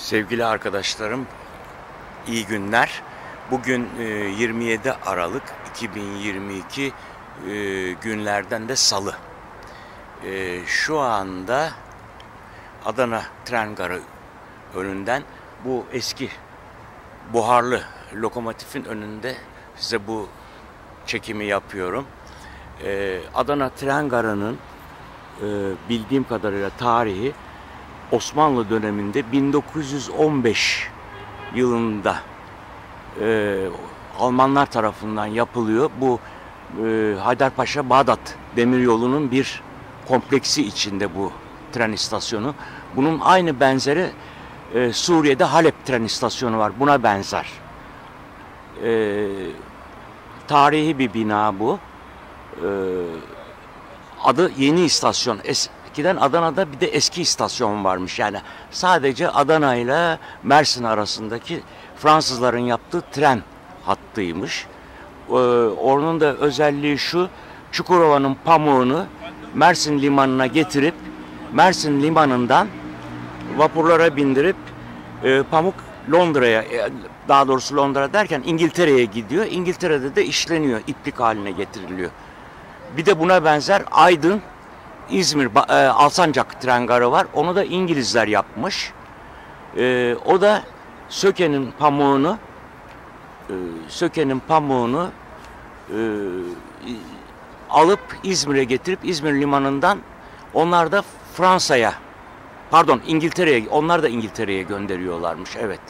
Sevgili arkadaşlarım, iyi günler. Bugün 27 Aralık 2022 günlerden de Salı. Şu anda Adana Tren Garı önünden bu eski buharlı lokomotifin önünde size bu çekimi yapıyorum. Adana Tren Garı'nın bildiğim kadarıyla tarihi Osmanlı döneminde 1915 yılında Almanlar tarafından yapılıyor. Bu Haydarpaşa-Bağdat demiryolunun bir kompleksi içinde bu tren istasyonu. Bunun aynı benzeri Suriye'de Halep tren istasyonu var. Buna benzer. Tarihi bir bina bu. Adı Yeni İstasyon. Eskiden Adana'da bir de eski istasyon varmış. Yani sadece Adana ile Mersin arasındaki Fransızların yaptığı tren hattıymış. Onun da özelliği şu: Çukurova'nın pamuğunu Mersin limanına getirip Mersin limanından vapurlara bindirip pamuk Londra'ya, daha doğrusu Londra derken İngiltere'ye gidiyor. İngiltere'de de işleniyor, iplik haline getiriliyor. Bir de buna benzer Aydın, İzmir, Alsancak tren garı var. Onu da İngilizler yapmış. O da Söke'nin pamuğunu alıp İzmir'e getirip İzmir limanından onlar da İngiltere'ye, onlar da İngiltere'ye gönderiyorlarmış. Evet.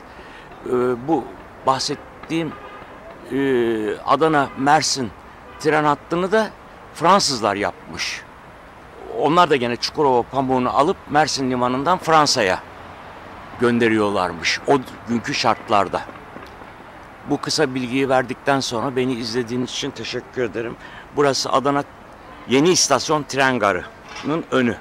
Bu bahsettiğim Adana Mersin tren hattını da Fransızlar yapmış. Onlar da gene Çukurova pamuğunu alıp Mersin limanından Fransa'ya gönderiyorlarmış o günkü şartlarda. Bu kısa bilgiyi verdikten sonra beni izlediğiniz için teşekkür ederim. Burası Adana Yeni İstasyon Tren Garı'nın önü.